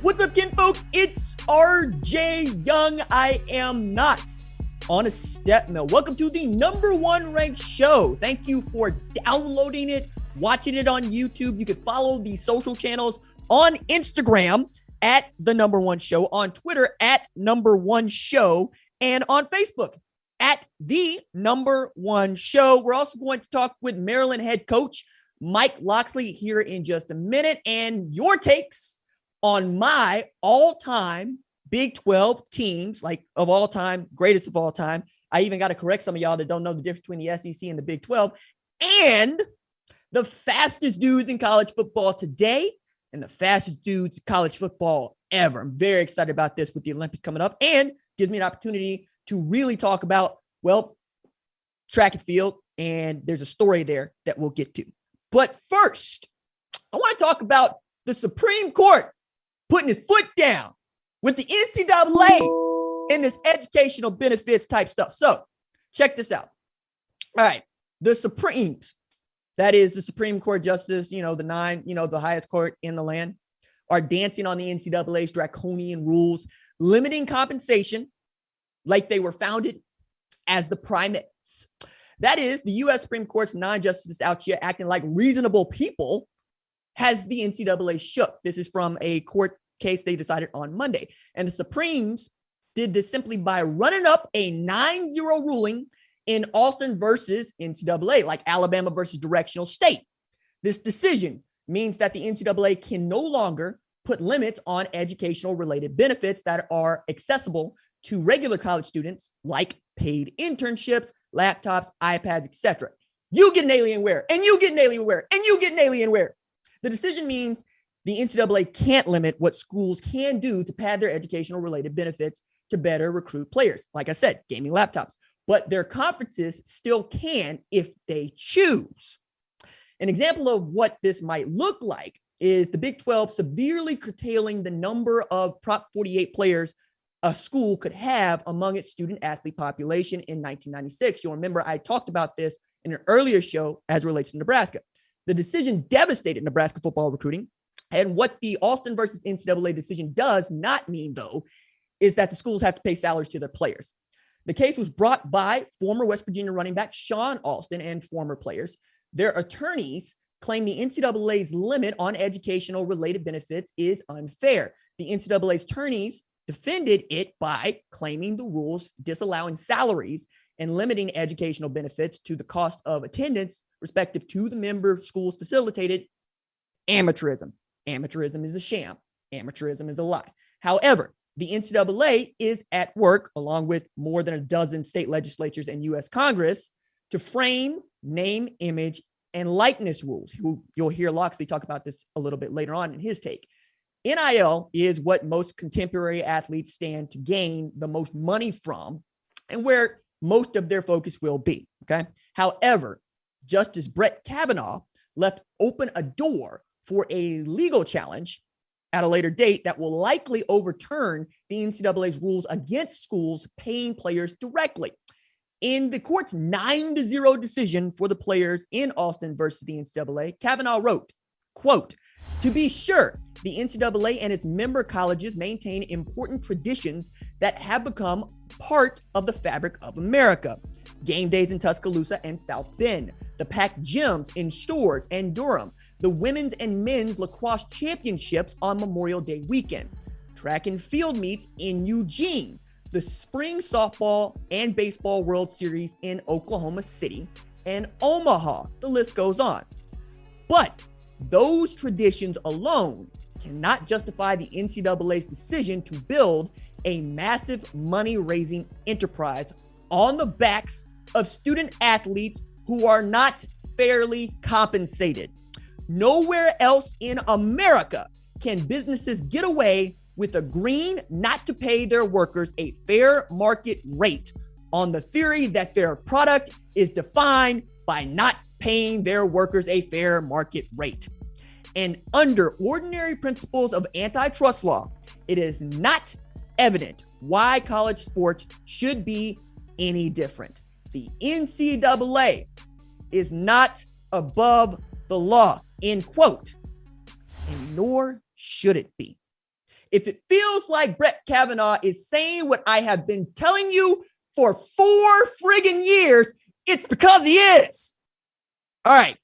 What's up, kinfolk? It's RJ Young. I am not on a step mill. Welcome to the number one ranked show. Thank you for downloading it, watching it on YouTube. You can follow the social channels on Instagram at the number one show, on Twitter at number one show, and on Facebook at the number one show. We're also going to talk with Maryland head coach Mike Locksley here in just a minute, and your takes on my all-time Big 12 teams, like of all time, greatest of all time. I even got to correct some of y'all that don't know the difference between the SEC and the Big 12, and the fastest dudes in college football today and the fastest dudes in college football ever. I'm very excited about this with the Olympics coming up, and gives me an opportunity to really talk about, well, track and field, and there's a story there that we'll get to. But first, I want to talk about the Supreme Court putting his foot down with the NCAA in this educational benefits type stuff. So check this out. All right. The Supremes, that is the Supreme Court justice, the nine, the highest court in the land, are dancing on the NCAA's draconian rules, limiting compensation like they were founded as the primates. That is, the U.S. Supreme Court's nine justices out here acting like reasonable people has the NCAA shook. This is from a court case they decided on Monday. And the Supremes did this simply by running up a 9-0 ruling in Alston versus NCAA, like Alabama versus Directional State. This decision means that the NCAA can no longer put limits on educational related benefits that are accessible to regular college students, like paid internships, laptops, iPads, etc. You get an Alienware, and you get an Alienware, and you get an Alienware. The decision means the NCAA can't limit what schools can do to pad their educational related benefits to better recruit players. Like I said, gaming laptops, but their conferences still can if they choose. An example of what this might look like is the Big 12 severely curtailing the number of Prop 48 players a school could have among its student athlete population in 1996. You'll remember I talked about this in an earlier show as it relates to Nebraska. The decision devastated Nebraska football recruiting. And what the Alston versus NCAA decision does not mean, though, is that the schools have to pay salaries to their players. The case was brought by former West Virginia running back Sean Alston and former players. Their attorneys claim the NCAA's limit on educational related benefits is unfair. The NCAA's attorneys defended it by claiming the rules disallowing salaries and limiting educational benefits to the cost of attendance respective to the member schools facilitated amateurism. Amateurism is a sham. Amateurism is a lie. However, the NCAA is at work, along with more than a dozen state legislatures and U.S. Congress, to frame name, image, and likeness rules. You'll hear Locksley talk about this a little bit later on in his take. NIL is what most contemporary athletes stand to gain the most money from and where most of their focus will be. Okay. However, Justice Brett Kavanaugh left open a door for a legal challenge at a later date that will likely overturn the NCAA's rules against schools paying players directly. In the court's 9-0 decision for the players in Alston versus the NCAA, Kavanaugh wrote, quote, "To be sure, the NCAA and its member colleges maintain important traditions that have become part of the fabric of America. Game days in Tuscaloosa and South Bend, the packed gyms in Storrs and Durham, the women's and men's lacrosse championships on Memorial Day weekend, track and field meets in Eugene, the spring softball and baseball World Series in Oklahoma City, and Omaha. The list goes on. But those traditions alone cannot justify the NCAA's decision to build a massive money-raising enterprise on the backs of student athletes who are not fairly compensated. Nowhere else in America can businesses get away with agreeing not to pay their workers a fair market rate on the theory that their product is defined by not paying their workers a fair market rate. And under ordinary principles of antitrust law, it is not evident why college sports should be any different. The NCAA is not above the law, end quote, and nor should it be. If it feels like Brett Kavanaugh is saying what I have been telling you for 4 friggin' years, it's because he is. All right.